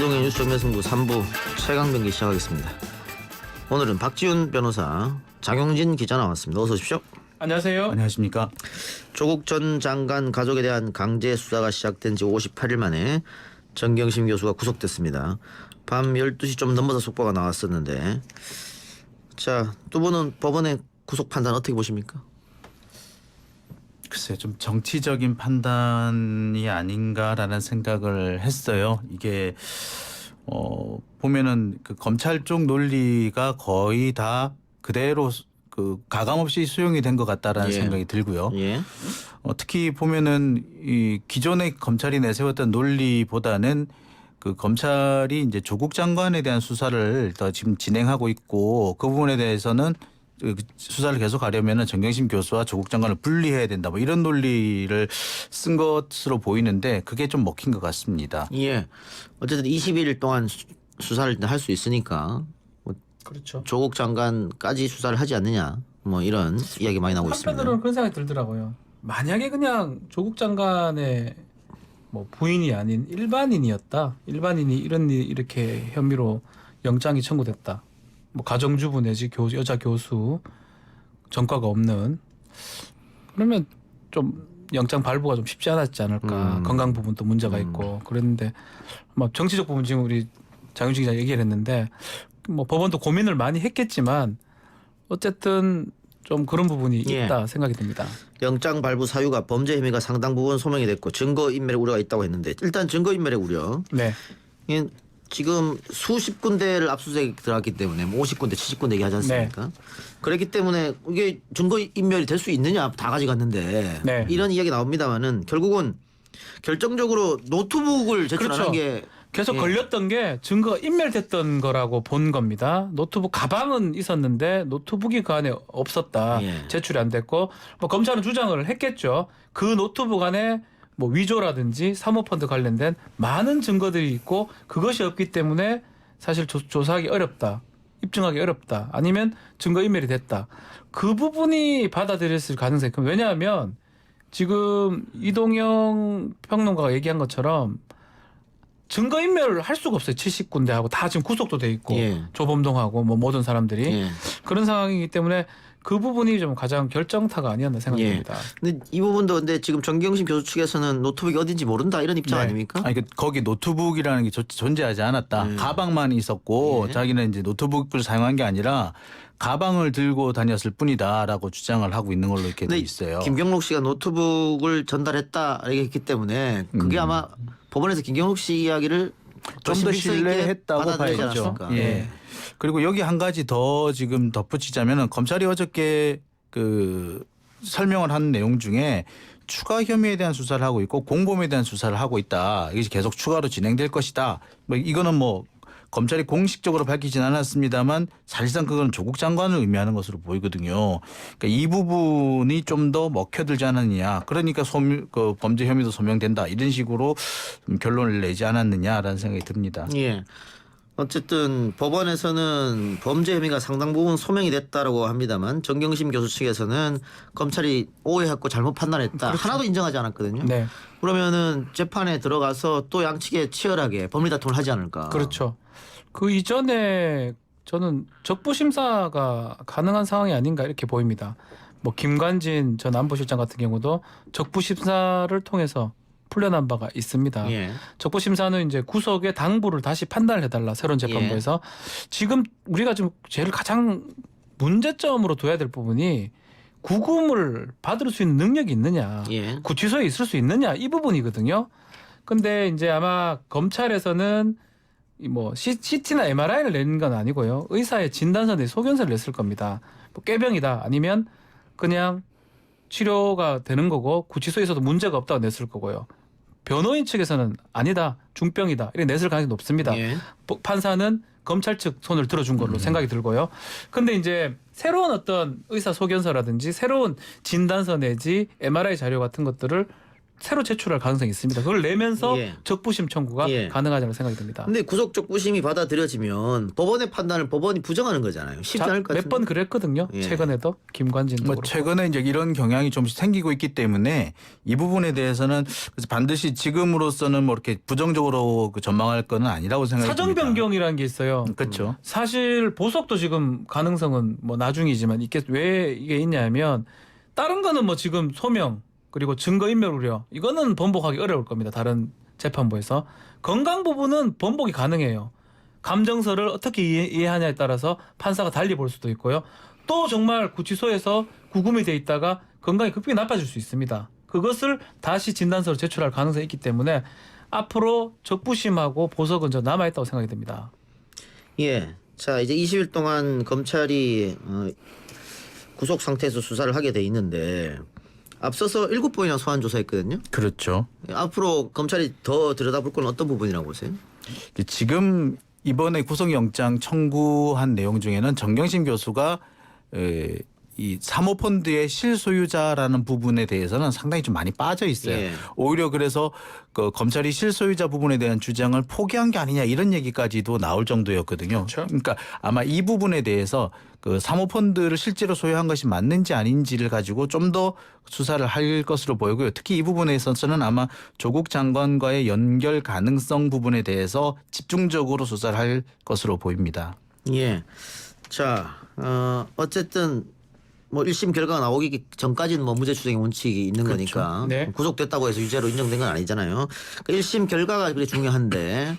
김종의 뉴스 정면승부 3부 최강병기 시작하겠습니다. 오늘은 박지훈 변호사, 장용진 기자 나왔습니다. 어서 오십시오. 안녕하세요. 안녕하십니까. 조국 전 장관 가족에 대한 강제 수사가 시작된 지 58일 만에 정경심 교수가 구속됐습니다. 밤 12시 좀 넘어서 속보가 나왔었는데, 자, 두 분은 법원의 구속 판단 어떻게 보십니까? 글쎄 좀 정치적인 판단이 아닌가라는 생각을 했어요. 이게 보면은 그 검찰 쪽 논리가 거의 다 그대로 그 가감 없이 수용이 된 것 같다라는 생각이 들고요. 예. 특히 보면은 이 기존의 검찰이 내세웠던 논리보다는 그 검찰이 이제 조국 장관에 대한 수사를 더 지금 진행하고 있고, 그 부분에 대해서는 수사를 계속하려면은 정경심 교수와 조국 장관을 분리해야 된다, 뭐 이런 논리를 쓴 것으로 보이는데 그게 좀 먹힌 것 같습니다. 예. 어쨌든 21일 동안 수사를 할 수 있으니까 뭐 그렇죠. 조국 장관까지 수사를 하지 않느냐, 뭐 이런 이야기 많이 나오고 있습니다. 한편으로는 그런 생각이 들더라고요. 만약에 그냥 조국 장관의 뭐 부인이 아닌 일반인이었다. 일반인이 이렇게 혐의로 영장이 청구됐다. 뭐 가정주부 내지 여자 교수, 전과가 없는, 그러면 좀 영장 발부가 좀 쉽지 않았지 않을까. 건강 부분도 문제가 있고 그랬는데, 막 정치적 부분 지금 우리 장윤식 기자 얘기를 했는데, 뭐 법원도 고민을 많이 했겠지만 어쨌든 좀 그런 부분이 있다 생각이 듭니다. 영장 발부 사유가 범죄 혐의가 상당 부분 소명이 됐고 증거인멸의 우려가 있다고 했는데, 일단 증거인멸의 우려. 네. 이게 지금 수십 군데를 압수수색 들어갔기 때문에 뭐 50군데, 70군데 얘기하지 않습니까? 그렇기 때문에 이게 증거인멸이 될 수 있느냐, 다 가져갔는데. 네. 이런 이야기 나옵니다만은 결국은 결정적으로 노트북을 제출하는 그렇죠. 게 계속 걸렸던 게 증거가 인멸됐던 거라고 본 겁니다. 노트북 가방은 있었는데 노트북이 그 안에 없었다. 제출이 안 됐고, 뭐 검찰은 주장을 했겠죠. 그 노트북 안에 뭐 위조라든지 사모펀드 관련된 많은 증거들이 있고 그것이 없기 때문에 사실 조사하기 어렵다. 입증하기 어렵다. 아니면 증거인멸이 됐다. 그 부분이 받아들였을 가능성이 큽니다. 왜냐하면 지금 이동영 평론가가 얘기한 것처럼 증거인멸을 할 수가 없어요. 70군데하고 다 지금 구속도 돼 있고 조범동하고 뭐 모든 사람들이 그런 상황이기 때문에 그 부분이 좀 가장 결정타가 아니었나 생각됩니다. 근데 이 부분도 근데 지금 정경심 교수 측에서는 노트북이 어딘지 모른다, 이런 입장 아닙니까? 아니, 거기 노트북이라는 게 존재하지 않았다. 가방만 있었고 자기는 이제 노트북을 사용한 게 아니라 가방을 들고 다녔을 뿐이다라고 주장을 하고 있는 걸로 이렇게 돼 있어요. 김경록 씨가 노트북을 전달했다 이렇게 했기 때문에 그게 아마 법원에서 김경록 씨 이야기를 좀 더 신뢰했다고 봐야죠. 예. 그리고 여기 한 가지 더 지금 덧붙이자면은 검찰이 어저께 그 설명을 한 내용 중에 추가 혐의에 대한 수사를 하고 있고 공범에 대한 수사를 하고 있다. 이것이 계속 추가로 진행될 것이다. 뭐 이거는 뭐 검찰이 공식적으로 밝히진 않았습니다만 사실상 그건 조국 장관을 의미하는 것으로 보이거든요. 그러니까 이 부분이 좀 더 먹혀들지 않았느냐. 그러니까 그 범죄 혐의도 소명된다. 이런 식으로 결론을 내지 않았느냐라는 생각이 듭니다. 예. 어쨌든 법원에서는 범죄 혐의가 상당 부분 소명이 됐다라고 합니다만 정경심 교수 측에서는 검찰이 오해했고 잘못 판단했다. 하나도 인정하지 않았거든요. 네. 그러면은 재판에 들어가서 또 양측에 치열하게 법리 다툼을 하지 않을까. 그렇죠. 그 이전에 저는 적부심사가 가능한 상황이 아닌가 이렇게 보입니다. 뭐 김관진 전 안보실장 같은 경우도 적부심사를 통해서 풀려난 바가 있습니다. 적부심사는 이제 구속의 당부를 다시 판단을 해달라, 새로운 재판부에서. 지금 우리가 지금 제일 가장 문제점으로 둬야 될 부분이 구금을 받을 수 있는 능력이 있느냐, 구치소에 있을 수 있느냐, 이 부분이거든요. 근데 이제 아마 검찰에서는 뭐 CT나 MRI를 내는 건 아니고요, 의사의 진단서 내 소견서를 냈을 겁니다. 뭐 꾀병이다, 아니면 그냥 치료가 되는 거고 구치소에서도 문제가 없다고 냈을 거고요. 변호인 측에서는 아니다, 중병이다, 이렇게 냈을 가능성이 높습니다. 판사는 검찰 측 손을 들어준 걸로 생각이 들고요. 근데 이제 새로운 어떤 의사 소견서라든지 새로운 진단서 내지 MRI 자료 같은 것들을 새로 제출할 가능성이 있습니다. 그걸 내면서 예. 적부심 청구가 예. 가능하다고 생각이 듭니다. 근데 구속 적부심이 받아들여지면 법원의 판단을 법원이 부정하는 거잖아요. 쉽지 않을 것 같은데. 몇 번 그랬거든요. 예. 최근에도 김관진도 뭐 그렇고. 최근에 이제 이런 경향이 좀씩 생기고 있기 때문에 이 부분에 대해서는 그래서 반드시 지금으로서는 뭐 이렇게 부정적으로 그 전망할 거는 아니라고 생각이 사정 듭니다. 변경이라는 게 있어요. 그렇죠. 사실 보석도 지금 가능성은 뭐 나중이지만 이게 왜 이게 있냐면 다른 거는 뭐 지금 소명 그리고 증거인멸 우려 이거는 번복하기 어려울 겁니다. 다른 재판부에서 건강 부분은 번복이 가능해요. 감정서를 어떻게 이해하냐에 따라서 판사가 달리 볼 수도 있고요. 또 정말 구치소에서 구금이 돼 있다가 건강이 급격히 나빠질 수 있습니다. 그것을 다시 진단서로 제출할 가능성이 있기 때문에 앞으로 적부심하고 보석은 저 남아있다고 생각이 듭니다. 예. 자, 이제 20일 동안 검찰이 구속 상태에서 수사를 하게 돼 있는데 앞서서 7번이나 소환 조사했거든요. 그렇죠. 앞으로 검찰이 더 들여다볼 건 어떤 부분이라고 보세요? 지금 이번에 구속영장 청구한 내용 중에는 정경심 교수가 이 사모펀드의 실소유자라는 부분에 대해서는 상당히 좀 많이 빠져 있어요. 예. 오히려 그래서 그 검찰이 실소유자 부분에 대한 주장을 포기한 게 아니냐 이런 얘기까지도 나올 정도였거든요. 그렇죠. 그러니까 아마 이 부분에 대해서 그 사모펀드를 실제로 소유한 것이 맞는지 아닌지를 가지고 좀 더 수사를 할 것으로 보이고요. 특히 이 부분에 있어서는 아마 조국 장관과의 연결 가능성 부분에 대해서 집중적으로 수사를 할 것으로 보입니다. 예. 자, 어쨌든 뭐 1심 결과가 나오기 전까지는 뭐 무죄 추정의 원칙이 있는 거니까 네. 구속됐다고 해서 유죄로 인정된 건 아니잖아요. 그러니까 1심 결과가 그래 중요한데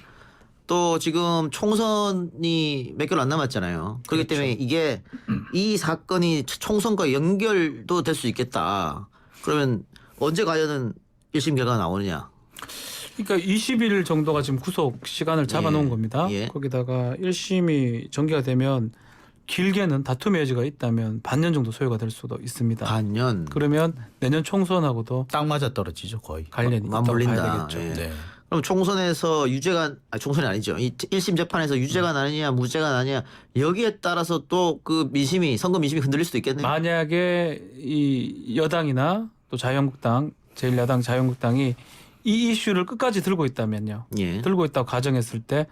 또 지금 총선이 몇 개월 안 남았잖아요. 그렇기 때문에 이게 이 사건이 총선과 연결도 될 수 있겠다. 그러면 언제 과연은 1심 결과가 나오느냐. 그러니까 20일 정도가 지금 구속 시간을 잡아놓은 예. 겁니다. 예. 거기다가 1심이 전개가 되면 길게는 다툼의 여지가 있다면 반년 정도 소요가 될 수도 있습니다. 반년. 그러면 내년 총선하고도 딱 맞아 떨어지죠 거의. 관련이 있다고 맞물린다. 봐야 되겠죠. 예. 네. 그럼 총선에서 유죄가 총선이 아니죠. 이 1심 재판에서 유죄가 나느냐 무죄가 나느냐 여기에 따라서 또 그 민심이 선거 민심이 흔들릴 수도 있겠네요. 만약에 이 여당이나 또 자유한국당, 제1야당 자유한국당이 이 이슈를 끝까지 들고 있다면요. 예. 들고 있다고 가정했을 때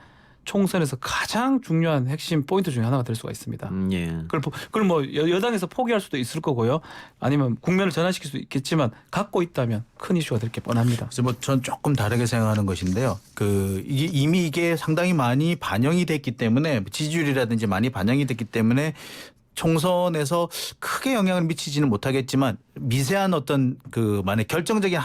총선에서 가장 중요한 핵심 포인트 중에 하나가 될 수가 있습니다. 예. 그걸 뭐 여당에서 포기할 수도 있을 거고요. 아니면 국면을 전환시킬 수도 있겠지만 갖고 있다면 큰 이슈가 될 게 뻔합니다. 그래서 뭐 전 조금 다르게 생각하는 것인데요. 그 이게 이미 이게 상당히 많이 반영이 됐기 때문에 지지율이라든지 많이 반영이 됐기 때문에 총선에서 크게 영향을 미치지는 못하겠지만 미세한 어떤 그 만약 결정적인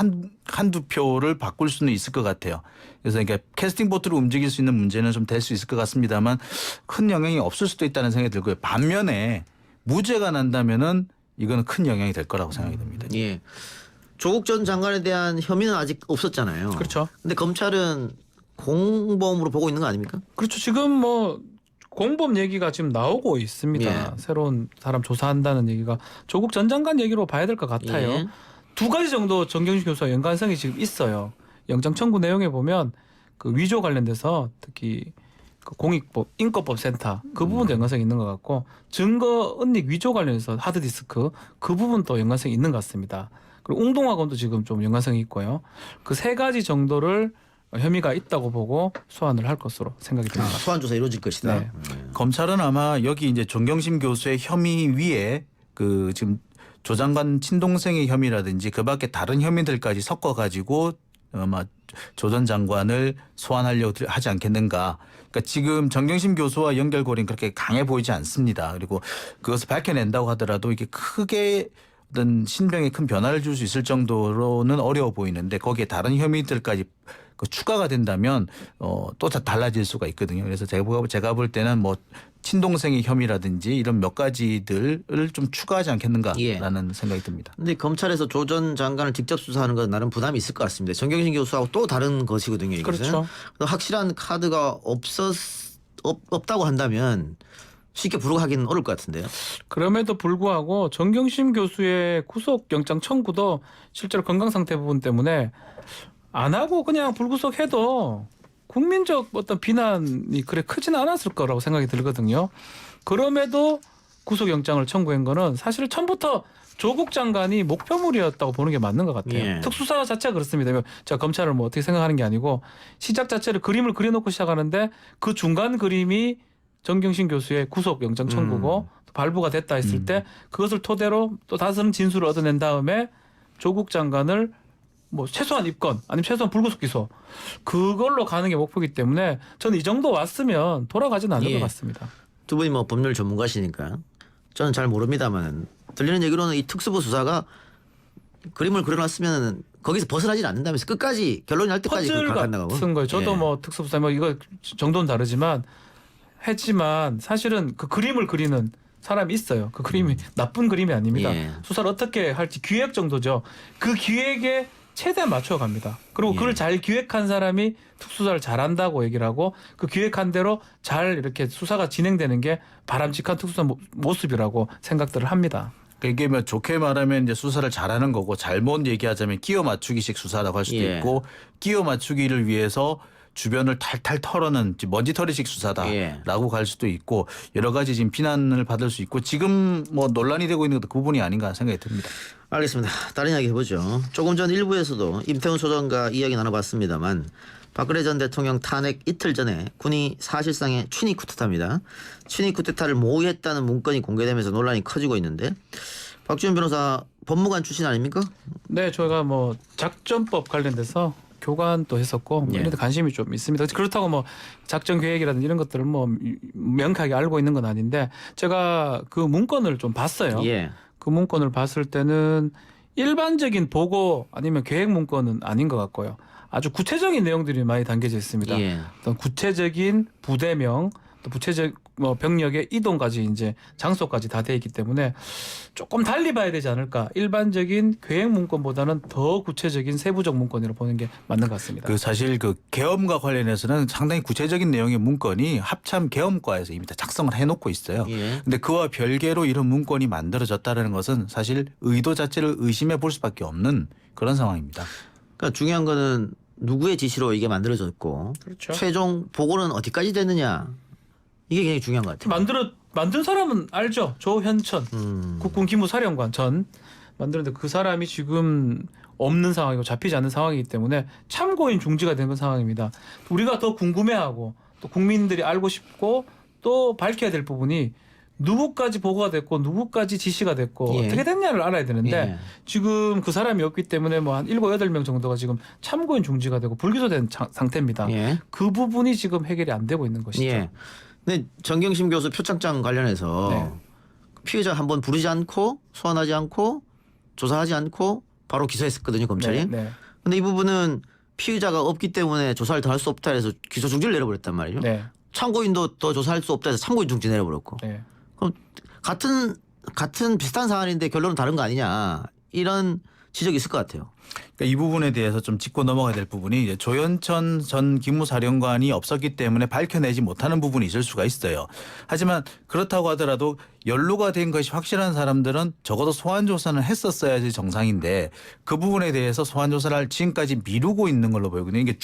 한두 표를 바꿀 수는 있을 것 같아요. 그래서 그러니까 캐스팅 보트를 움직일 수 있는 문제는 좀 될 수 있을 것 같습니다만 큰 영향이 없을 수도 있다는 생각이 들고요. 반면에 무죄가 난다면은 이거는 큰 영향이 될 거라고 생각이 듭니다. 예. 조국 전 장관에 대한 혐의는 아직 없었잖아요. 그렇죠. 근데 검찰은 공범으로 보고 있는 거 아닙니까? 그렇죠. 지금 뭐 공범 얘기가 지금 나오고 있습니다. 예. 새로운 사람 조사한다는 얘기가 조국 전 장관 얘기로 봐야 될 것 같아요. 예. 두 가지 정도 정경심 교수와 연관성이 지금 있어요. 영장 청구 내용에 보면 그 위조 관련돼서 특히 그 공익법, 인권법 센터 그 부분도 연관성이 있는 것 같고 증거 은닉 위조 관련해서 하드디스크 그 부분도 연관성이 있는 것 같습니다. 그리고 웅동학원도 지금 좀 연관성이 있고요. 그 세 가지 정도를 혐의가 있다고 보고 소환을 할 것으로 생각이 듭니다. 소환 조사 이루어질 것이다. 네. 검찰은 아마 여기 이제 정경심 교수의 혐의 위에 그 지금 조 장관 친동생의 혐의라든지 그 밖에 다른 혐의들까지 섞어가지고 아마 조 전 장관을 소환하려고 하지 않겠는가. 그러니까 지금 정경심 교수와 연결고리는 그렇게 강해 보이지 않습니다. 그리고 그것을 밝혀낸다고 하더라도 이게 크게 어떤 신병에 큰 변화를 줄 수 있을 정도로는 어려워 보이는데 거기에 다른 혐의들까지 그 추가가 된다면 또 달라질 수가 있거든요. 그래서 제가 볼 때는 뭐 친동생의 혐의라든지 이런 몇 가지들을 좀 추가하지 않겠는가라는 생각이 듭니다. 근데 검찰에서 조 전 장관을 직접 수사하는 건 나름 부담이 있을 것 같습니다. 정경심 교수하고 또 다른 것이거든요. 이것은. 그렇죠. 확실한 카드가 없다고 한다면 쉽게 부르하기는 어려울 것 같은데요. 그럼에도 불구하고 정경심 교수의 구속영장 청구도 실제로 건강 상태 부분 때문에 안 하고 그냥 불구속해도 국민적 어떤 비난이 그래 크지는 않았을 거라고 생각이 들거든요. 그럼에도 구속영장을 청구한 거는 사실 처음부터 조국 장관이 목표물이었다고 보는 게 맞는 것 같아요. 예. 특수사 자체가 그렇습니다. 제가 검찰을 뭐 어떻게 생각하는 게 아니고 시작 자체를 그림을 그려놓고 시작하는데 그 중간 그림이 정경심 교수의 구속영장 청구고 또 발부가 됐다 했을 때 그것을 토대로 또 다른 진술을 얻어낸 다음에 조국 장관을 뭐 최소한 입건 아니면 최소한 불구속 기소 그걸로 가는 게 목표이기 때문에 저는 이 정도 왔으면 돌아가지는 않을 예. 것 같습니다. 두 분이 뭐 법률 전문가시니까 저는 잘 모릅니다만 들리는 얘기로는 이 특수부 수사가 그림을 그려놨으면 거기서 벗어나질 않는다면서 끝까지 결론이 날 때까지 퍼즐 간다고. 같은 거예요. 저도 예. 뭐 특수부사 뭐 이거 정도는 다르지만 했지만 사실은 그 그림을 그리는 사람이 있어요. 그 그림이 나쁜 그림이 아닙니다. 예. 수사를 어떻게 할지 기획 정도죠. 그 기획에 최대한 맞춰갑니다. 그리고 예. 그걸 잘 기획한 사람이 특수사를 잘한다고 얘기를 하고 그 기획한 대로 잘 이렇게 수사가 진행되는 게 바람직한 특수사 모습이라고 생각들을 합니다. 이게 뭐 좋게 말하면 이제 수사를 잘하는 거고 잘못 얘기하자면 끼워 맞추기식 수사라고 할 수도 예. 있고 끼워 맞추기를 위해서 주변을 탈탈 털어는 먼지털이식 수사다라고 예. 갈 수도 있고 여러 가지 지금 비난을 받을 수 있고 지금 뭐 논란이 되고 있는 것도 그 부분이 아닌가 생각이 듭니다. 알겠습니다. 다른 이야기 해보죠. 조금 전 일부에서도 임태훈 소장과 이야기 나눠봤습니다만 박근혜 전 대통령 탄핵 이틀 전에 군이 사실상의 친위 쿠데타입니다. 친위 쿠데타를 모의했다는 문건이 공개되면서 논란이 커지고 있는데 박지원 변호사 법무관 출신 아닙니까? 네, 저희가 뭐 작전법 관련돼서 교관도 했었고 뭐 예. 이런 데 관심이 좀 있습니다. 그렇다고 뭐 작전 계획이라든지 이런 것들을 뭐 명확하게 알고 있는 건 아닌데 제가 그 문건을 좀 봤어요. 예. 그 문건을 봤을 때는 일반적인 보고 아니면 계획 문건은 아닌 것 같고요. 아주 구체적인 내용들이 많이 담겨져 있습니다. 예. 어떤 구체적인 부대명, 또 구체적 뭐 병력의 이동까지 이제 장소까지 다 돼 있기 때문에 조금 달리 봐야 되지 않을까. 일반적인 계획 문건보다는 더 구체적인 세부적 문건으로 보는 게 맞는 것 같습니다. 그 사실 그 계엄과 관련해서는 상당히 구체적인 내용의 문건이 합참 계엄과에서 이미 다 작성을 해놓고 있어요. 예. 근데 그와 별개로 이런 문건이 만들어졌다는 것은 사실 의도 자체를 의심해 볼 수밖에 없는 그런 상황입니다. 그러니까 중요한 거는 누구의 지시로 이게 만들어졌고 그렇죠. 최종 보고는 어디까지 됐느냐 이게 굉장히 중요한 것 같아요. 만든 사람은 알죠. 조현천 국군 기무사령관 전 만드는데 그 사람이 지금 없는 상황이고 잡히지 않는 상황이기 때문에 참고인 중지가 된 상황입니다. 우리가 더 궁금해하고 또 국민들이 알고 싶고 또 밝혀야 될 부분이 누구까지 보고가 됐고 누구까지 지시가 됐고 예. 어떻게 됐냐를 알아야 되는데 예. 지금 그 사람이 없기 때문에 뭐 한 7, 8명 정도가 지금 참고인 중지가 되고 불기소된 상태입니다. 예. 그 부분이 지금 해결이 안 되고 있는 것이죠. 예. 근데 정경심 교수 표창장 관련해서 네. 피해자 한 번 부르지 않고 소환하지 않고 조사하지 않고 바로 기소했었거든요 검찰이. 네, 네. 근데 이 부분은 피의자가 없기 때문에 조사를 더 할 수 없다 해서 기소 중지를 내려버렸단 말이죠. 네. 참고인도 더 조사할 수 없다 해서 참고인 중지 내려버렸고. 네. 그럼 같은 비슷한 사안인데 결론은 다른 거 아니냐 이런 지적이 있을 것 같아요. 그러니까 이 부분에 대해서 좀 짚고 넘어가야 될 부분이 이제 조현천 전 기무사령관이 없었기 때문에 밝혀내지 못하는 부분이 있을 수가 있어요. 하지만 그렇다고 하더라도 연루가 된 것이 확실한 사람들은 적어도 소환 조사는 했었어야지 정상인데 그 부분에 대해서 소환 조사를 지금까지 미루고 있는 걸로 보이거든요. 이게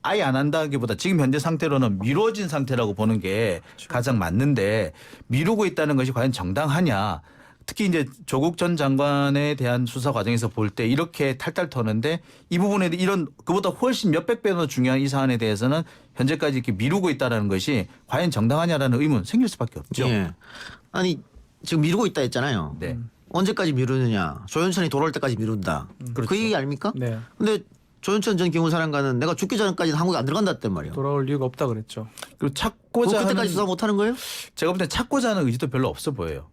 아예 안 한다기보다 지금 현재 상태로는 미뤄진 상태라고 보는 게 가장 맞는데 미루고 있다는 것이 과연 정당하냐. 특히 이제 조국 전 장관에 대한 수사 과정에서 볼 때 이렇게 탈탈 터는데 이 부분에 이런 그보다 훨씬 몇백 배나 중요한 이 사안에 대해서는 현재까지 이렇게 미루고 있다는 것이 과연 정당하냐라는 의문 생길 수밖에 없죠. 예. 아니 지금 미루고 있다 했잖아요. 네. 언제까지 미루느냐. 조현천이 돌아올 때까지 미룬다. 그렇죠. 그 얘기 아닙니까? 네. 근데 조현천 전 기무사령관은 내가 죽기 전까지는 한국에 안 들어간다 했단 말이에요. 돌아올 이유가 없다 그랬죠. 그리고 찾고자 그때까지 하는 수사 못 하는 거예요? 제가 볼 때 찾고자 하는 의지도 별로 없어 보여요.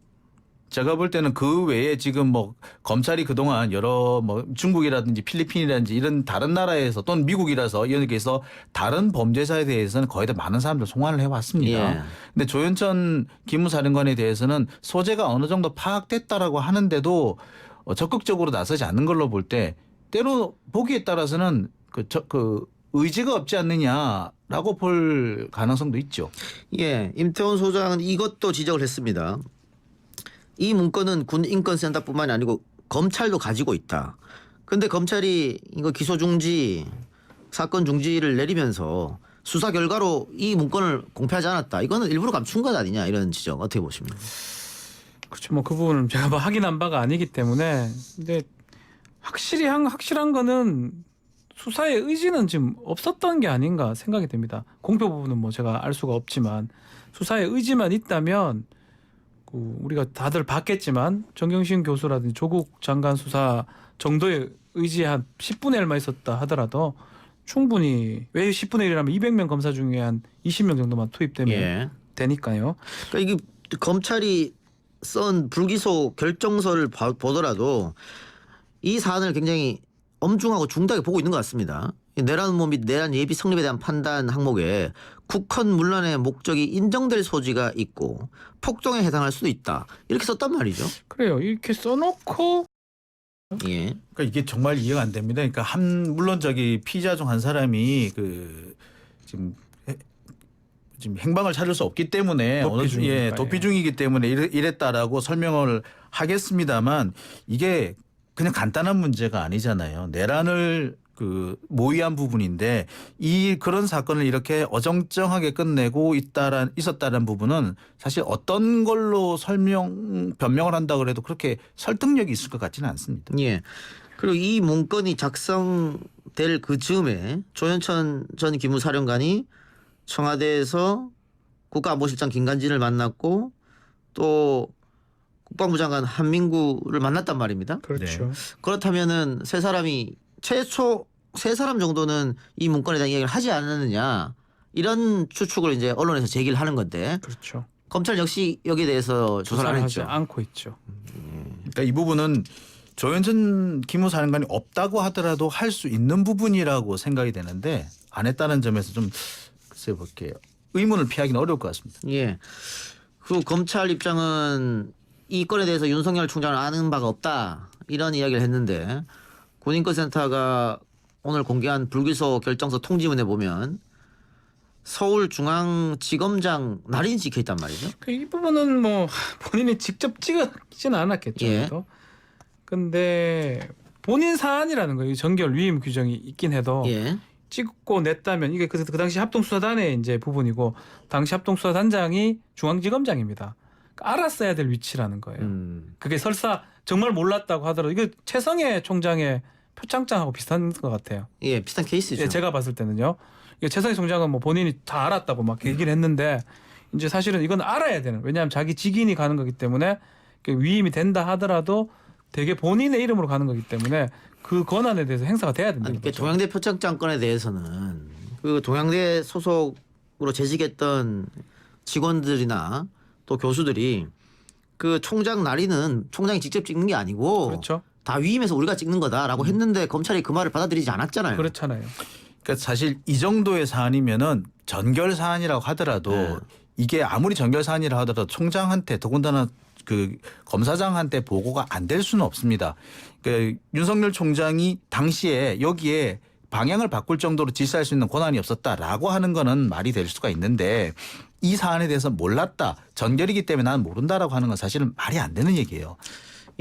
제가 볼 때는 그 외에 지금 뭐 검찰이 그동안 여러 뭐 중국이라든지 필리핀이라든지 이런 다른 나라에서 또는 미국이라서 여기에서 다른 범죄자에 대해서는 거의 다 많은 사람들 송환을 해왔습니다. 예. 근데 조현천 기무사령관에 대해서는 소재가 어느 정도 파악됐다라고 하는데도 적극적으로 나서지 않는 걸로 볼 때 때로 보기에 따라서는 그 의지가 없지 않느냐라고 볼 가능성도 있죠. 예. 임태원 소장은 이것도 지적을 했습니다. 이 문건은 군 인권센터뿐만이 아니고 검찰도 가지고 있다. 그런데 검찰이 이거 기소 중지, 사건 중지를 내리면서 수사 결과로 이 문건을 공표하지 않았다. 이거는 일부러 감춘 것 아니냐 이런 지적 어떻게 보십니까? 그렇죠. 뭐 그 부분은 제가 뭐 확인한 바가 아니기 때문에 근데 확실한 거는 수사의 의지는 지금 없었던 게 아닌가 생각이 됩니다. 공표 부분은 뭐 제가 알 수가 없지만 수사의 의지만 있다면 우리가 다들 봤겠지만 정경심 교수라든지 조국 장관 수사 정도의 의지 한 10분의 1만 있었다 하더라도 충분히 왜 10분의 1이라면 200명 검사 중에 한 20명 정도만 투입되면 예. 되니까요. 그러니까 이게 검찰이 쓴 불기소 결정서를 보더라도 이 사안을 굉장히 엄중하고 중대하게 보고 있는 것 같습니다. 내란 음모 및 내란 예비 성립에 대한 판단 항목에 국헌 문란의 목적이 인정될 소지가 있고 폭동에 해당할 수도 있다. 이렇게 썼단 말이죠. 그래요. 이렇게 써놓고 예. 그러니까 이게 정말 이해가 안 됩니다. 그러니까 물론 저기 피의자 중 한 사람이 지금 행방을 찾을 수 없기 때문에 도피 중이기 때문에 이랬다라고 설명을 하겠습니다만 이게 그냥 간단한 문제가 아니잖아요. 내란을 모의한 부분인데 그런 사건을 이렇게 어정쩡하게 끝내고 있었다는 부분은 사실 어떤 걸로 변명을 한다고 해도 그렇게 설득력이 있을 것 같지는 않습니다. 예. 그리고 이 문건이 작성될 그 즈음에 조현천 전 기무사령관이 청와대에서 국가안보실장 김관진을 만났고 또 국방부 장관 한민구를 만났단 말입니다. 그렇죠. 네. 그렇다면은 최초 세 사람 정도는 이 문건에 대한 이야기를 하지 않았느냐 이런 추측을 이제 언론에서 제기를 하는 건데 그렇죠. 검찰 역시 여기에 대해서 조사를 안 하지 했죠. 않고 있죠. 그러니까 이 부분은 조현천 기무사령관이 없다고 하더라도 할 수 있는 부분이라고 생각이 되는데 안 했다는 점에서 좀 글쎄 볼게요. 의문을 피하기는 어려울 것 같습니다. 예. 그 검찰 입장은 이 건에 대해서 윤석열 총장을 아는 바가 없다 이런 이야기를 했는데 군인권센터가 오늘 공개한 불기소 결정서 통지문에 보면 서울중앙지검장 날인이 찍혀 있단 말이죠. 이 부분은 뭐 본인이 직접 찍지는 않았겠죠. 예. 근데 본인 사안이라는 거예요. 전결 위임 규정이 있긴 해도 예. 찍고 냈다면 이게 그 당시 합동수사단의 이제 부분이고 당시 합동수사단장이 중앙지검장입니다. 그러니까 알았어야 될 위치라는 거예요. 그게 설사 정말 몰랐다고 하더라도 이거 최성해 총장의 표창장하고 비슷한 것 같아요. 예, 비슷한 케이스죠. 예, 제가 봤을 때는요. 이게 최성해 총장은 뭐 본인이 다 알았다고 막 얘기를 했는데 이제 사실은 이건 알아야 되는. 왜냐하면 자기 직인이 가는 거기 때문에 위임이 된다 하더라도 되게 본인의 이름으로 가는 거기 때문에 그 권한에 대해서 행사가 돼야 된다는 아니, 거죠. 동양대 표창장 건에 대해서는 그 동양대 소속으로 재직했던 직원들이나 또 교수들이 그 총장 날인은 총장이 직접 찍는 게 아니고 그렇죠. 다 위임해서 우리가 찍는 거다라고 했는데 검찰이 그 말을 받아들이지 않았잖아요. 그렇잖아요. 그러니까 사실 이 정도의 사안이면은 전결 사안이라고 하더라도 네. 이게 아무리 전결 사안이라 하더라도 총장한테 더군다나 검사장한테 보고가 안 될 수는 없습니다. 윤석열 총장이 당시에 여기에 방향을 바꿀 정도로 지시할 수 있는 권한이 없었다라고 하는 거는 말이 될 수가 있는데 이 사안에 대해서 몰랐다. 전결이기 때문에 나는 모른다라고 하는 건 사실은 말이 안 되는 얘기예요.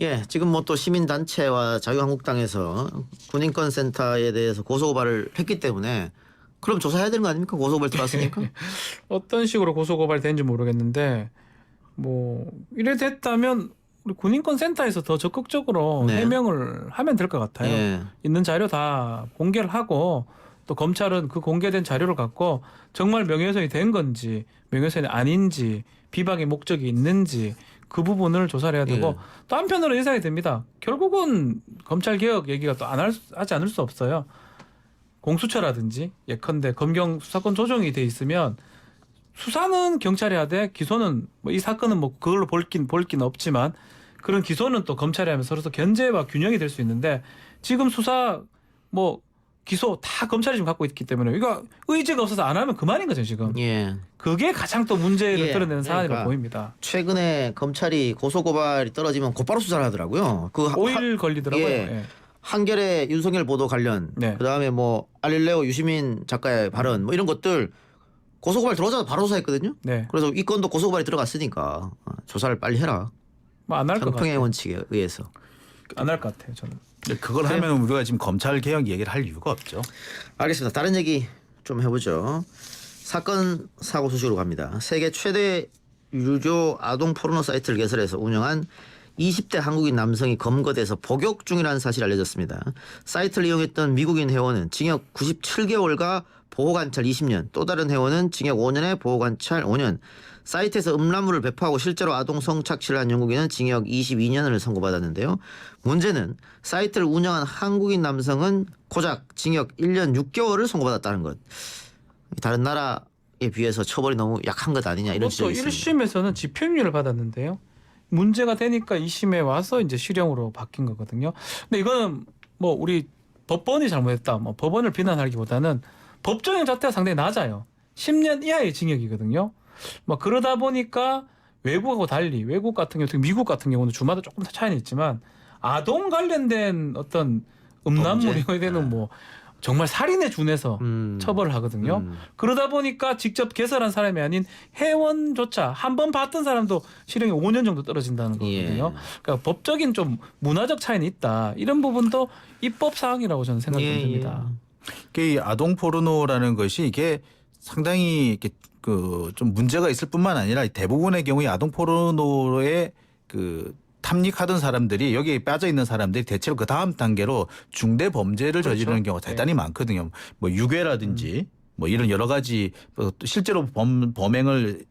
예, 지금 뭐 또 시민단체와 자유한국당에서 군인권센터에 대해서 고소고발을 했기 때문에 그럼 조사해야 되는 거 아닙니까? 고소고발 들어왔으니까. 어떤 식으로 고소고발이 되는지 모르겠는데 뭐 이래 됐다면 우리 군인권센터에서 더 적극적으로 네. 해명을 하면 될 것 같아요. 예. 있는 자료 다 공개를 하고 또 검찰은 그 공개된 자료를 갖고 정말 명예훼손이 된 건지 명예훼손이 아닌지 비방의 목적이 있는지 그 부분을 조사를 해야 되고 예. 또 한편으로 예상이 됩니다. 결국은 검찰개혁 얘기가 또 하지 않을 수 없어요. 공수처라든지 예컨대 검경 수사권 조정이 돼 있으면 수사는 경찰이 하되 기소는 뭐 이 사건은 뭐 그걸로 볼 긴 없지만 그런 기소는 또 검찰이 하면서 서로 견제와 균형이 될 수 있는데 지금 수사 뭐 기소 다 검찰이 지금 갖고 있기 때문에 이거 의지가 없어서 안 하면 그만인 거죠 지금. 예. 그게 가장 또 문제를 예. 드러내는 사안이라고 그러니까 보입니다. 최근에 검찰이 고소고발이 떨어지면 곧바로 수사를 하더라고요. 그 5일 걸리더라고요. 예. 예. 한겨레 윤석열 보도 관련, 네. 그다음에 뭐 알릴레오 유시민 작가의 발언, 뭐 이런 것들 고소고발 들어오자마자 바로 조사했거든요. 네. 그래서 이 건도 고소고발이 들어갔으니까 조사를 빨리 해라. 뭐 안 할 것 평등의 같아요. 원칙에 의해서. 안 할 것 같아요 저는. 그걸 하면 우리가 지금 검찰 개혁 얘기를 할 이유가 없죠. 알겠습니다. 다른 얘기 좀 해보죠. 사건 사고 소식으로 갑니다. 세계 최대 유료 아동 포르노 사이트를 개설해서 운영한 20대 한국인 남성이 검거돼서 복역 중이라는 사실이 알려졌습니다. 사이트를 이용했던 미국인 회원은 징역 97개월과 보호관찰 20년, 또 다른 회원은 징역 5년에 보호관찰 5년, 사이트에서 음란물을 배포하고 실제로 아동 성착취를 한 영국인은 징역 22년을 선고받았는데요. 문제는 사이트를 운영한 한국인 남성은 고작 징역 1년 6개월을 선고받았다는 것. 다른 나라에 비해서 처벌이 너무 약한 것 아니냐 이런 그것도 지적이 있습니다. 1심에서는 집행유예를 받았는데요. 문제가 되니까 2심에 와서 이제 실형으로 바뀐 거거든요. 근데 이거는 뭐 우리 법원이 잘못했다, 뭐 법원을 비난하기보다는 법조형 자체가 상당히 낮아요. 10년 이하의 징역이거든요. 뭐 그러다 보니까 외국하고 달리 외국 같은 경우, 특히 미국 같은 경우는 주마다 조금 더 차이는 있지만 아동 관련된 어떤 음란물 이거에 대해서는 뭐 정말 살인에 준해서 처벌을 하거든요. 그러다 보니까 직접 개설한 사람이 아닌 회원조차 한 번 봤던 사람도 실형이 5년 정도 떨어진다는 거거든요. 그러니까 법적인 좀 문화적 차이는 있다. 이런 부분도 입법 사항이라고 저는 생각이 듭니다. 이 아동 포르노라는 것이 이게 상당히 이렇게 그 좀 문제가 있을 뿐만 아니라 대부분의 경우에 아동 포르노에 그 탐닉하던 사람들이 여기에 빠져 있는 사람들이 대체로 그 다음 단계로 중대 범죄를 저지르는 경우가 대단히 많거든요. 뭐 유괴라든지 뭐 이런 여러 가지 실제로 범행을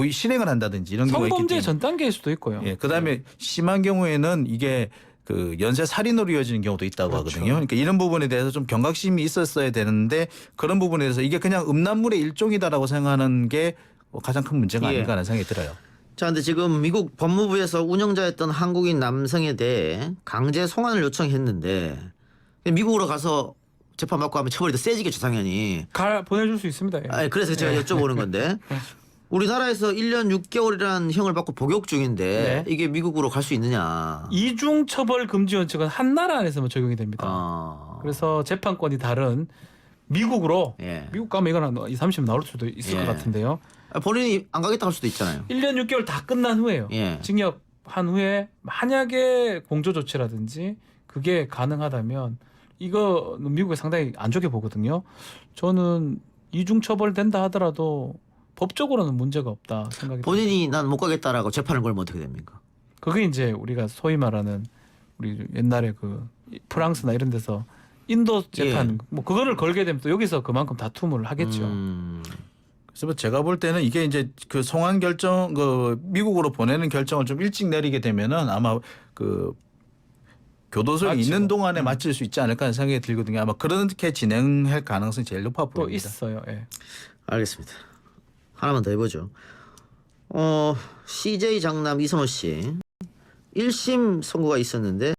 실행을 한다든지 이런 경우가 있기 성범죄 때문에 전 단계일 수도 있고요. 예, 그다음에 심한 경우에는 이게 그 연쇄 살인으로 이어지는 경우도 있다고 하거든요. 그러니까 이런 부분에 대해서 좀 경각심이 있었어야 되는데 그런 부분에 대해서 이게 그냥 음란물의 일종이다라고 생각하는 게 가장 큰 문제가 아닌가 하는 생각이 들어요. 자, 근데 지금 미국 법무부에서 운영자였던 한국인 남성에 대해 강제 송환을 요청했는데 미국으로 가서 재판 받고 하면 처벌이 더 세지겠죠, 당연히. 보내줄 수 있습니다. 예. 아니, 그래서 제가 여쭤보는 건데 우리나라에서 1년 6개월이라는 형을 받고 복역 중인데 네. 이게 미국으로 갈 수 있느냐? 이중 처벌 금지 원칙은 한 나라 안에서만 적용이 됩니다. 그래서 재판권이 다른 미국으로 예. 미국 가면 이거는 2, 30년 나올 수도 있을 것 같은데요. 본인이 안 가겠다 할 수도 있잖아요. 1년 6개월 다 끝난 후에요. 예. 징역한 후에 만약에 공조 조치라든지 그게 가능하다면 이거는 미국에 상당히 안 좋게 보거든요. 저는 이중 처벌된다 하더라도 법적으로는 문제가 없다 생각이 본인이 난 못 가겠다라고 재판을 걸면 어떻게 됩니까? 그게 이제 우리가 소위 말하는 우리 옛날에 그 프랑스나 이런 데서 인도 재판 뭐 그거를 걸게 되면 또 여기서 그만큼 다툼을 하겠죠. 그래서 제가 볼 때는 이게 이제 그 송환 결정, 그 미국으로 보내는 결정을 좀 일찍 내리게 되면은 아마 그 교도소에 있는 동안에 마칠 수 있지 않을까 하는 생각이 들거든요. 아마 그렇게 진행할 가능성이 제일 높아 보입니다. 또 있어요. 예. 알겠습니다. 하나만 더 해보죠. CJ 장남 이선호 씨 1심 선고가 있었는데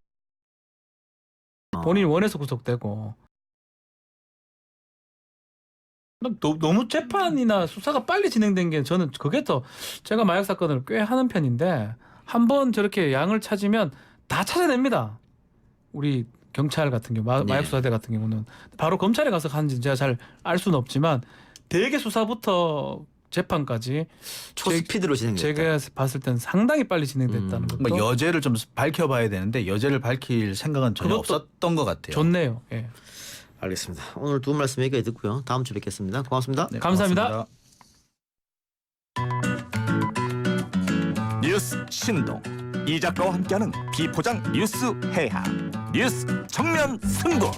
본인이 원해서 구속되고 너무 재판이나 수사가 빨리 진행된 게 저는 그게 더 제가 마약 사건을 꽤 하는 편인데 한번 저렇게 양을 찾으면 다 찾아냅니다. 우리 경찰 같은 경우 마약 수사대 같은 경우는 바로 검찰에 가서 하는지 제가 잘 알 수는 없지만 되게 수사부터 재판까지 초스피드로 진행됐다. 제가 봤을 때는 상당히 빨리 진행됐다는 것도 뭐 여죄를 좀 밝혀봐야 되는데 여죄를 밝힐 생각은 전혀 없었던 것 같아요. 좋네요. 예. 알겠습니다. 오늘 두 말씀 여기까지 듣고요. 다음 주에 뵙겠습니다. 고맙습니다. 네, 감사합니다. 고맙습니다. 뉴스 신동 이 작가와 함께하는 비포장 뉴스 해학 뉴스 정면 승부.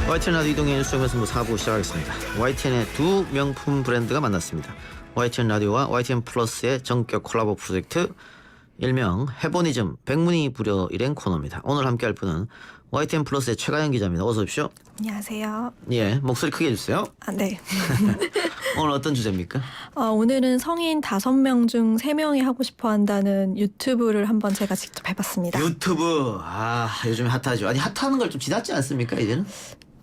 YTN 라디오 이동의 뉴스 정면 승부 4부 시작하겠습니다. YTN의 두 명품 브랜드가 만났습니다. YTN 라디오와 YTN 플러스의 전격 콜라보 프로젝트 일명 해보니즘 백문이 불여 일행 코너입니다. 오늘 함께할 분은 YTN 플러스의 최가연 기자입니다. 어서 오십시오. 안녕하세요. 예, 목소리 크게 해주세요. 네. 오늘 어떤 주제입니까? 오늘은 성인 5명 중 3명이 하고 싶어 한다는 유튜브를 한번 제가 직접 해봤습니다. 유튜브. 요즘에 핫하죠. 아니 핫하는 걸 좀 지났지 않습니까 이제는?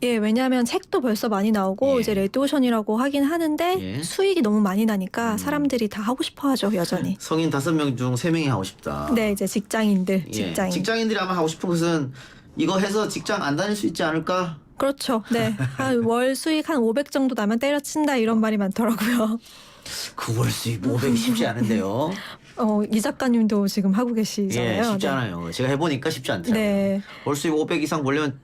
예, 왜냐하면 책도 벌써 많이 나오고 이제 레드오션이라고 하긴 하는데 수익이 너무 많이 나니까 사람들이 다 하고 싶어 하죠, 여전히. 성인 5명 중 3명이 하고 싶다. 네, 이제 직장인들, 직장인. 직장인들이 아마 하고 싶은 것은 이거 해서 직장 안 다닐 수 있지 않을까? 그렇죠. 네. 월 수익 한 500 정도 나면 때려친다 이런 말이 많더라고요. 그 월 수익 500이 쉽지 않은데요. 이 작가님도 지금 하고 계시잖아요. 예, 쉽지 네. 않아요. 제가 해보니까 쉽지 않더라고요. 네. 월 수익 500 이상 벌려면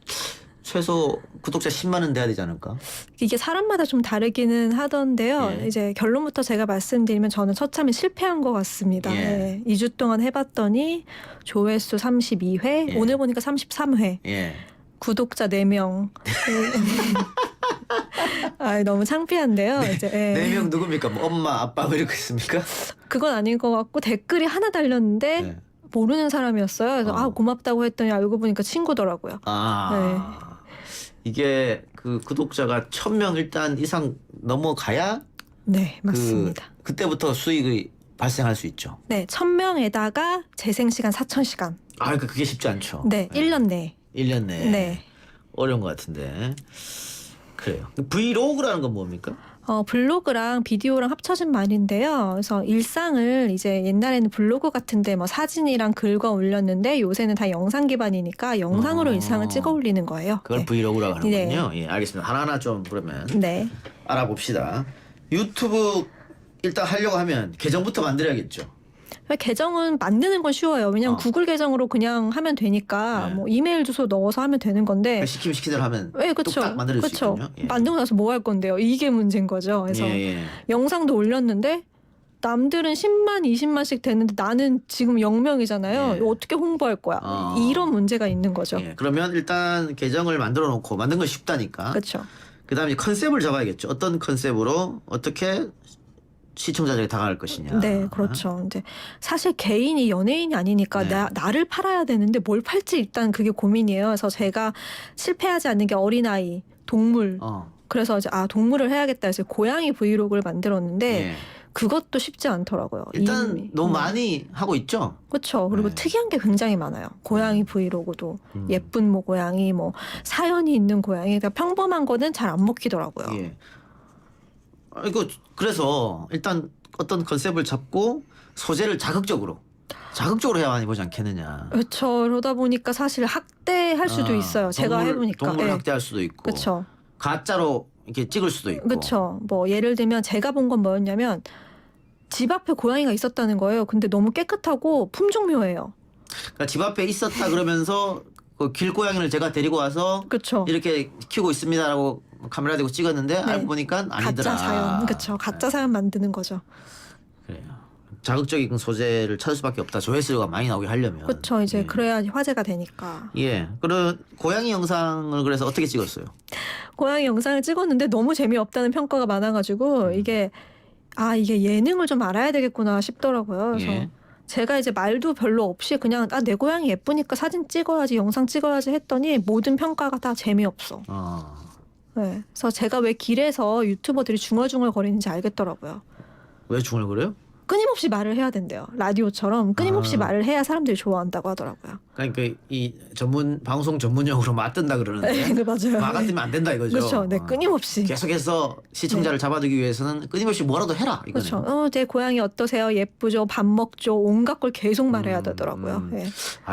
최소 구독자 10만 원 돼야 되지 않을까? 이게 사람마다 좀 다르기는 하던데요. 예. 이제 결론부터 제가 말씀드리면 저는 처참히 실패한 것 같습니다. 예. 네. 2주 동안 해봤더니 조회수 32회, 예. 오늘 보니까 33회, 예. 구독자 4명. 너무 창피한데요. 이제 네 명 누굽니까? 뭐 엄마, 아빠 뭐 이렇게 있습니까? 그건 아닌 것 같고 댓글이 하나 달렸는데 네. 모르는 사람이었어요. 그래서 고맙다고 했더니 알고 보니까 친구더라고요. 이게 그 구독자가 1000명 일단 이상 넘어가야 네, 맞습니다. 그때부터 수익이 발생할 수 있죠. 네, 1000명에다가 재생시간 4000시간. 그러니까 그게 쉽지 않죠. 네, 1년 내에. 1년 내에. 네. 어려운 것 같은데. 그래요. 브이로그라는 건 뭡니까? 블로그랑 비디오랑 합쳐진 말인데요. 그래서 일상을 이제 옛날에는 블로그 같은데 뭐 사진이랑 글과 올렸는데 요새는 다 영상 기반이니까 영상으로 일상을 찍어 올리는 거예요. 그걸 네. 브이로그라고 하는군요. 예, 알겠습니다. 하나하나 좀 그러면 네. 알아봅시다. 유튜브 일단 하려고 하면 계정부터 만들어야겠죠. 계정은 만드는 건 쉬워요. 왜냐하면 구글 계정으로 그냥 하면 되니까 네. 뭐 이메일 주소 넣어서 하면 되는 건데. 시키면 시키대로 하면 네, 그렇죠. 뚝딱 만들 수 있군요. 예. 만들고 나서 뭐 할 건데요? 이게 문제인 거죠. 그래서 예. 영상도 올렸는데 남들은 10만, 20만씩 되는데 나는 지금 0명이잖아요. 예. 어떻게 홍보할 거야? 이런 문제가 있는 거죠. 예. 그러면 일단 계정을 만들어 놓고 만든 건 쉽다니까. 그렇죠. 그다음에 컨셉을 잡아야겠죠. 어떤 컨셉으로 어떻게 시청자들에게 다가갈 것이냐. 네, 그렇죠. 근데 사실 개인이 연예인이 아니니까 네. 나를 팔아야 되는데 뭘 팔지 일단 그게 고민이에요. 그래서 제가 실패하지 않는 게 어린아이, 동물. 그래서 이제 동물을 해야겠다 해서 고양이 브이로그를 만들었는데 예. 그것도 쉽지 않더라고요. 일단 이름이. 너무 많이 하고 있죠. 그렇죠. 그리고 네. 특이한 게 굉장히 많아요. 고양이 브이로그도 예쁜 뭐 고양이, 뭐 사연이 있는 고양이. 그러니까 평범한 거는 잘 안 먹히더라고요. 예. 이거 그래서 일단 어떤 컨셉을 잡고 소재를 자극적으로 해야 많이 보지 않겠느냐. 그렇죠. 그러다 보니까 사실 학대할 수도 있어요. 제가 해보니까. 동물 네. 학대할 수도 있고. 그렇죠. 가짜로 이렇게 찍을 수도 있고. 그렇죠. 뭐 예를 들면 제가 본 건 뭐였냐면 집 앞에 고양이가 있었다는 거예요. 근데 너무 깨끗하고 품종묘예요. 그러니까 집 앞에 있었다 그러면서 그 길고양이를 제가 데리고 와서 그렇죠. 이렇게 키우고 있습니다라고 카메라 대고 찍었는데 알고 보니까 아니더라. 가짜 사연. 그렇죠. 가짜 사연 만드는 거죠. 그래요. 자극적인 소재를 찾을 수밖에 없다. 조회수가 많이 나오게 하려면. 그렇죠. 이제 예. 그래야 화제가 되니까. 예. 그럼 고양이 영상을 그래서 어떻게 찍었어요? 고양이 영상을 찍었는데 너무 재미없다는 평가가 많아가지고 이게 예능을 좀 알아야 되겠구나 싶더라고요. 그래서 예. 제가 이제 말도 별로 없이 그냥 내 고양이 예쁘니까 사진 찍어야지, 영상 찍어야지 했더니 모든 평가가 다 재미없어. 네. 그래서 제가 왜 길에서 유튜버들이 중얼중얼 거리는지 알겠더라고요. 왜 중얼거려요? 끊임없이 말을 해야 된대요. 라디오처럼 끊임없이 말을 해야 사람들이 좋아한다고 하더라고요. 그러니까 이 방송 전문용어로 맞든다 그러는데 네, 맞아요. 막아뜨면 안 된다 이거죠. 그렇죠. 네, 끊임없이. 계속해서 시청자를 잡아두기 위해서는 끊임없이 뭐라도 해라 이거는. 그렇죠. 제 고양이 어떠세요? 예쁘죠? 밥 먹죠? 온갖 걸 계속 말해야 되더라고요. 네.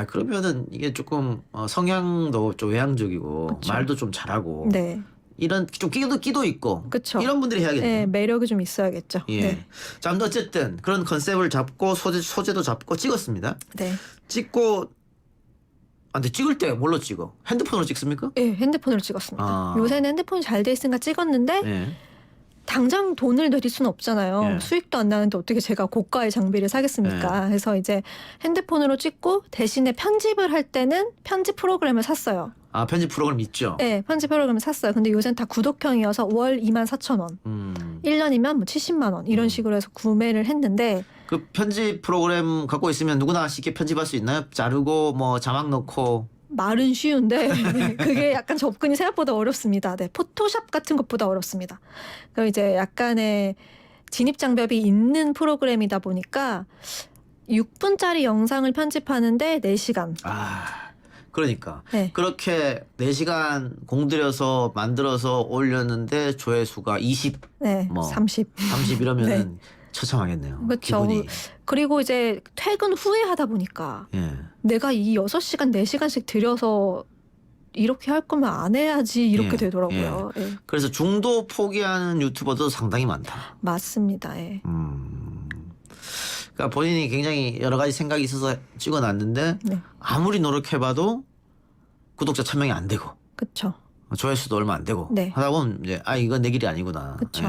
그러면은 이게 조금 성향도 좀 외향적이고 그쵸. 말도 좀 잘하고 네. 이런 좀 끼도 있고 그쵸. 이런 분들이 해야겠네요. 네, 매력이 좀 있어야겠죠. 예. 네. 자, 근데 어쨌든 그런 컨셉을 잡고 소재도 잡고 찍었습니다. 네. 찍고 근데 찍을 때 뭘로 찍어? 핸드폰으로 찍습니까? 네, 핸드폰으로 찍었습니다. 요새는 핸드폰이 잘 돼 있으니까 찍었는데 예. 당장 돈을 들일 수는 없잖아요. 예. 수익도 안 나는데 어떻게 제가 고가의 장비를 사겠습니까? 그래서 이제 핸드폰으로 찍고 대신에 편집을 할 때는 편집 프로그램을 샀어요. 편집 프로그램 있죠. 네, 편집 프로그램을 샀어요. 근데 요새는 다 구독형이어서 월 24,000원. 1년이면 뭐 70만 원 이런 식으로 해서 구매를 했는데 그 편집 프로그램 갖고 있으면 누구나 쉽게 편집할 수 있나요? 자르고 뭐 자막 넣고. 말은 쉬운데 그게 약간 접근이 생각보다 어렵습니다. 네, 포토샵 같은 것보다 어렵습니다. 그럼 이제 약간의 진입 장벽이 있는 프로그램이다 보니까 6분짜리 영상을 편집하는데 4시간. 그러니까 네. 그렇게 4시간 공들여서 만들어서 올렸는데 조회수가 20, 네, 뭐 30. 30 이러면은 처참하겠네요. 그렇죠. 기분이. 그리고 이제 퇴근 후에 하다 보니까 예. 내가 이 6시간, 4시간씩 들여서 이렇게 할 거면 안 해야지 이렇게 예, 되더라고요. 예. 그래서 중도 포기하는 유튜버도 상당히 많다. 맞습니다. 예. 그러니까 본인이 굉장히 여러 가지 생각이 있어서 찍어놨는데 네. 아무리 노력해봐도 구독자 1000명이 안 되고 그렇죠. 조회수도 얼마 안 되고 네. 하다 보면 이제 이건 내 길이 아니구나. 그쵸.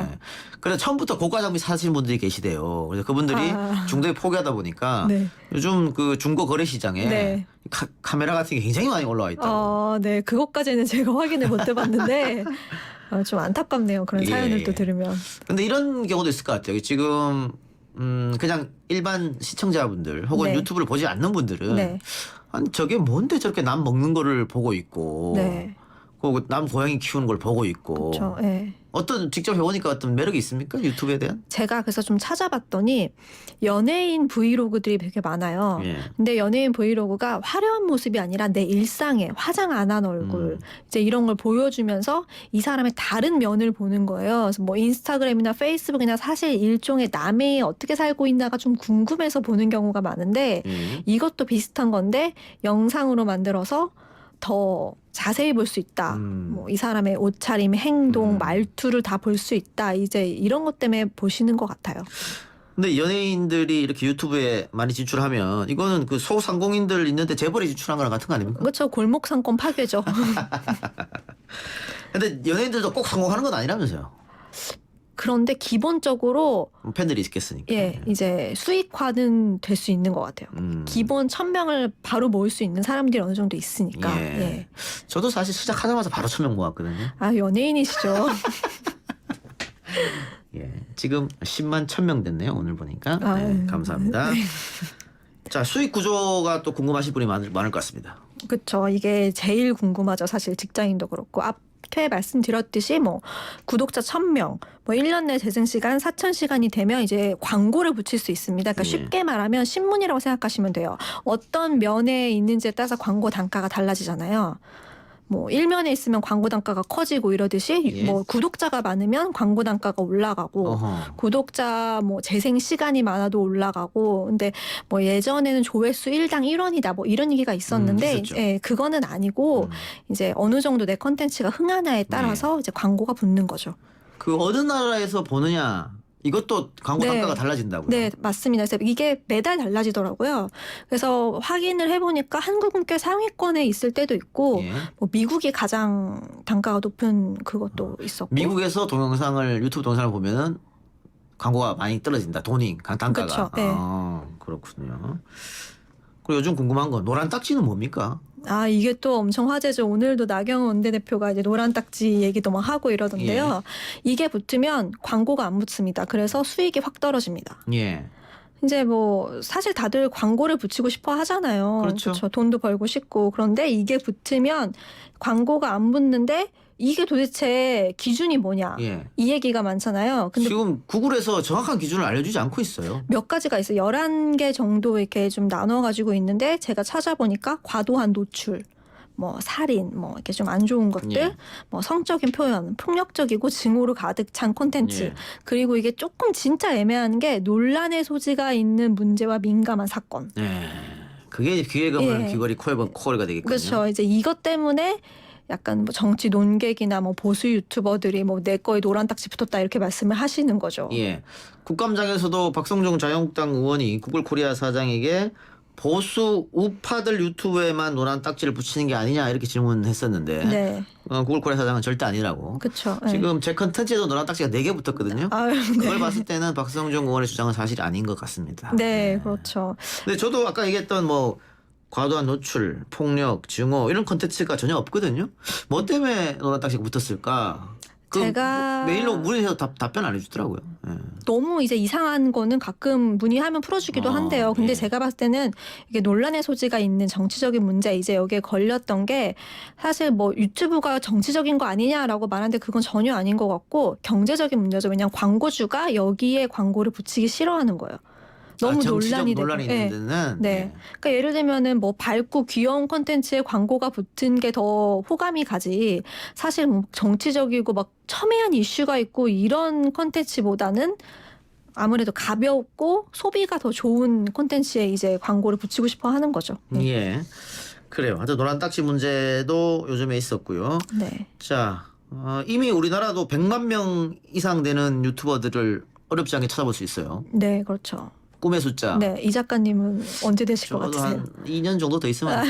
그래서 처음부터 고가 장비 사시는 분들이 계시대요. 그래서 그분들이 중도에 포기하다 보니까 네. 요즘 그 중고 거래 시장에 네. 카메라 같은 게 굉장히 많이 올라와 있다고. 네. 그것까지는 제가 확인을 못 해봤는데 좀 안타깝네요. 그런 예, 사연을 예. 또 들으면. 근데 이런 경우도 있을 것 같아요. 지금 그냥 일반 시청자분들 혹은 네. 유튜브를 보지 않는 분들은 네. 아니 저게 뭔데 저렇게 남 먹는 거를 보고 있고 네. 그 남 고양이 키우는 걸 보고 있고 그렇죠. 예. 어떤 직접 해보니까 어떤 매력이 있습니까? 유튜브에 대한? 제가 그래서 좀 찾아봤더니 연예인 브이로그들이 되게 많아요. 예. 근데 연예인 브이로그가 화려한 모습이 아니라 내 일상에 화장 안 한 얼굴 이제 이런 걸 보여주면서 이 사람의 다른 면을 보는 거예요. 그래서 뭐 인스타그램이나 페이스북이나 사실 일종의 남이 어떻게 살고 있나가 좀 궁금해서 보는 경우가 많은데 이것도 비슷한 건데 영상으로 만들어서 더 자세히 볼 수 있다. 뭐 이 사람의 옷차림, 행동, 말투를 다 볼 수 있다. 이제 이런 것 때문에 보시는 것 같아요. 근데 연예인들이 이렇게 유튜브에 많이 진출하면 이거는 그 소상공인들 있는데 재벌이 진출한 거랑 같은 거 아닙니까? 그렇죠. 골목 상권 파괴죠. 근데 연예인들도 꼭 성공하는 건 아니라면서요. 그런데 기본적으로 팬들이 있겠으니까. 예, 이제 수익화는 될 수 있는 것 같아요. 기본 1000명을 바로 모을 수 있는 사람들이 어느 정도 있으니까. 예. 예. 저도 사실 시작하자마자 바로 1000명 모았거든요. 아, 연예인이시죠. 예. 지금 10만 1000명 됐네요. 오늘 보니까. 아, 네, 감사합니다. 네. 자, 수익 구조가 또 궁금하신 분이 많을 것 같습니다. 그렇죠. 이게 제일 궁금하죠. 사실 직장인도 그렇고. 앞에 말씀드렸듯이 뭐 구독자 1000명, 뭐 1년 내 재생 시간 4000시간이 되면 이제 광고를 붙일 수 있습니다. 그러니까 예. 쉽게 말하면 신문이라고 생각하시면 돼요. 어떤 면에 있는지에 따라서 광고 단가가 달라지잖아요. 뭐 일면에 있으면 광고 단가가 커지고 이러듯이 예. 뭐 구독자가 많으면 광고 단가가 올라가고 어허. 구독자 뭐 재생 시간이 많아도 올라가고 근데 뭐 예전에는 조회수 1당 1원이다 뭐 이런 얘기가 있었는데 있었죠. 예, 그거는 아니고 이제 어느 정도 내 컨텐츠가 흥하냐에 따라서 이제 광고가 붙는 거죠. 그 어느 나라에서 보느냐 이것도 광고 네. 단가가 달라진다고요? 네, 맞습니다. 그래서 이게 매달 달라지더라고요. 그래서 확인을 해보니까 한국은 꽤 상위권에 있을 때도 있고 예. 뭐 미국이 가장 단가가 높은 그것도 있었고 미국에서 동영상을 유튜브 동영상을 보면은 광고가 많이 떨어진다. 돈이 단가가. 그쵸, 네. 그렇군요. 그리고 요즘 궁금한 건 노란 딱지는 뭡니까? 아, 이게 또 엄청 화제죠. 오늘도 나경원 원내대표가 이제 노란 딱지 얘기도 막 하고 이러던데요. 이게 붙으면 광고가 안 붙습니다. 그래서 수익이 확 떨어집니다. 예. 이제 뭐 사실 다들 광고를 붙이고 싶어 하잖아요. 그렇죠. 그렇죠. 돈도 벌고 싶고. 그런데 이게 붙으면 광고가 안 붙는데 이게 도대체 기준이 뭐냐. 예. 이 얘기가 많잖아요. 근데 지금 구글에서 정확한 기준을 알려주지 않고 있어요. 몇 가지가 있어요. 11개 정도 이렇게 좀 나눠가지고 있는데 제가 찾아보니까 과도한 노출, 뭐 살인, 뭐 이렇게 좀 안 좋은 것들, 예. 뭐 성적인 표현, 폭력적이고 증오로 가득 찬 콘텐츠, 예. 그리고 이게 조금 진짜 애매한 게 논란의 소지가 있는 문제와 민감한 사건. 예. 그게 귀에 검은 예. 귀걸이 코어리가 되겠군요. 그렇죠. 이제 이것 때문에 약간 뭐 정치 논객이나 뭐 보수 유튜버들이 뭐 내 거에 노란 딱지 붙었다 이렇게 말씀을 하시는 거죠. 예. 국감장에서도 박성종 자유한국당 의원이 구글 코리아 사장에게 보수 우파들 유튜브에만 노란 딱지를 붙이는 게 아니냐 이렇게 질문했었는데 네, 구글 코리아 사장은 절대 아니라고. 그렇죠. 지금 제 컨텐츠에도 노란 딱지가 4개 붙었거든요. 아유, 그걸 네. 봤을 때는 박성종 의원의 주장은 사실 아닌 것 같습니다. 네, 그렇죠. 근데 저도 아까 얘기했던 뭐 과도한 노출, 폭력, 증오 이런 컨텐츠가 전혀 없거든요. 뭐 때문에 노란 딱지가 붙었을까? 제가 메일로 문의해서 답변 안 해주더라고요. 예. 너무 이제 이상한 거는 가끔 문의하면 풀어주기도 한대요. 근데 예. 제가 봤을 때는 이게 논란의 소지가 있는 정치적인 문제 이제 여기에 걸렸던 게 사실 뭐 유튜브가 정치적인 거 아니냐라고 말하는데 그건 전혀 아닌 것 같고 경제적인 문제죠. 왜냐하면 광고주가 여기에 광고를 붙이기 싫어하는 거예요. 너무 정치적 논란이 되고. 논란이 예. 있는 데는 네. 그러니까 예를 들면은 뭐 밝고 귀여운 콘텐츠에 광고가 붙은 게 더 호감이 가지. 사실 뭐 정치적이고 막 첨예한 이슈가 있고 이런 콘텐츠보다는 아무래도 가볍고 소비가 더 좋은 콘텐츠에 이제 광고를 붙이고 싶어 하는 거죠. 네. 예. 그래요. 하여튼 노란 딱지 문제도 요즘에 있었고요. 네. 자, 이미 우리나라도 100만 명 이상 되는 유튜버들을 어렵지 않게 찾아볼 수 있어요. 네, 그렇죠. 꿈의 숫자. 네, 이 작가님은 언제 되실 것 저도 같으세요? 한 2년 정도 더 있으면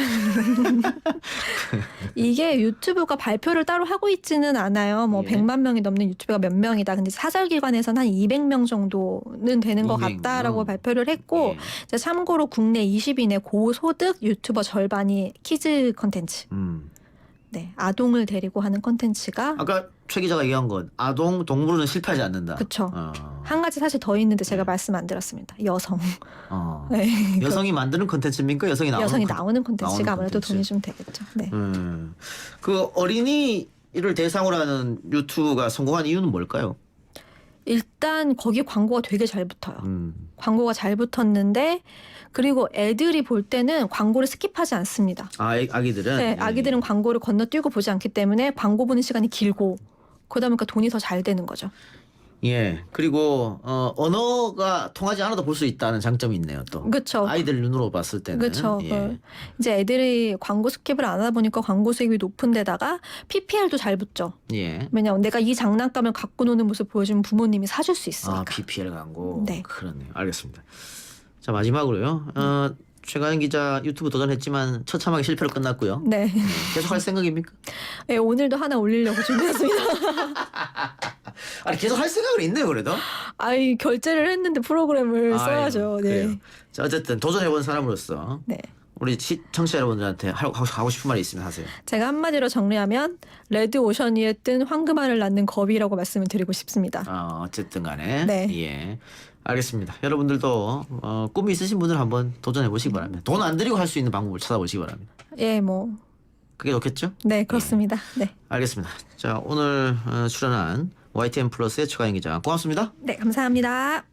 이게 유튜브가 발표를 따로 하고 있지는 않아요. 뭐 예. 100만 명이 넘는 유튜버가 몇 명이다. 근데 사설기관에서는 한 200명 정도는 되는 것 200 같다라고 명. 발표를 했고 예. 이제 참고로 국내 20인의 고소득 유튜버 절반이 키즈 컨텐츠. 네, 아동을 데리고 하는 컨텐츠가 아까 최 기자가 얘기한 건 아동 동물은 실패하지 않는다. 그쵸. 어. 한 가지 사실 더 있는데 제가 네. 말씀 안 드렸습니다. 여성. 어. 네. 여성이 만드는 컨텐츠입니까? 여성이 나오는 여성이 컨- 나오는 콘텐츠가 나오는 아무래도 콘텐츠. 돈이 좀 되겠죠. 네. 그 어린이를 대상으로 하는 유튜브가 성공한 이유는 뭘까요? 일단 거기 광고가 되게 잘 붙어요. 음. 광고가 잘 붙었는데 그리고 애들이 볼 때는 광고를 스킵하지 않습니다. 아기들은 네, 예. 아기들은 광고를 건너뛰고 보지 않기 때문에 광고 보는 시간이 길고 그러다 보니까 돈이 더 잘 되는 거죠. 예. 그리고 언어가 통하지 않아도 볼 수 있다는 장점이 있네요. 또 그렇죠. 아이들 눈으로 봤을 때는 그렇죠. 예. 이제 애들이 광고 스킵을 안 하다 보니까 광고 수익이 높은 데다가 PPL도 잘 붙죠. 예. 왜냐면 내가 이 장난감을 갖고 노는 모습 보여주면 부모님이 사줄 수 있으니까. PPL 광고. 네. 그렇네요. 알겠습니다. 자 마지막으로요. 최가연 기자 유튜브 도전했지만 처참하게 실패로 끝났고요. 네. 계속 할 생각입니까? 네, 오늘도 하나 올리려고 준비했습니다. 아니 계속 할 생각은 있네요, 그래도. 아이 결제를 했는데 프로그램을 써야죠. 아유, 네. 그래요. 자 어쨌든 도전해본 사람으로서 네. 우리 청취자 여러분들한테 하고 싶은 말이 있으면 하세요. 제가 한마디로 정리하면 레드 오션 위에 뜬 황금알을 낳는 거위라고 말씀을 드리고 싶습니다. 어쨌든 간에 네. 예. 알겠습니다. 여러분들도 꿈이 있으신 분들 한번 도전해 보시기 바랍니다. 돈 안 들이고 할 수 있는 방법을 찾아보시기 바랍니다. 예, 뭐. 그게 좋겠죠? 네, 그렇습니다. 네. 알겠습니다. 자 오늘 출연한 YTN 플러스의 최가연 기자 고맙습니다. 네, 감사합니다.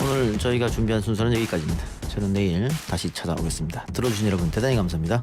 오늘 저희가 준비한 순서는 여기까지입니다. 저는 내일 다시 찾아오겠습니다. 들어주신 여러분 대단히 감사합니다.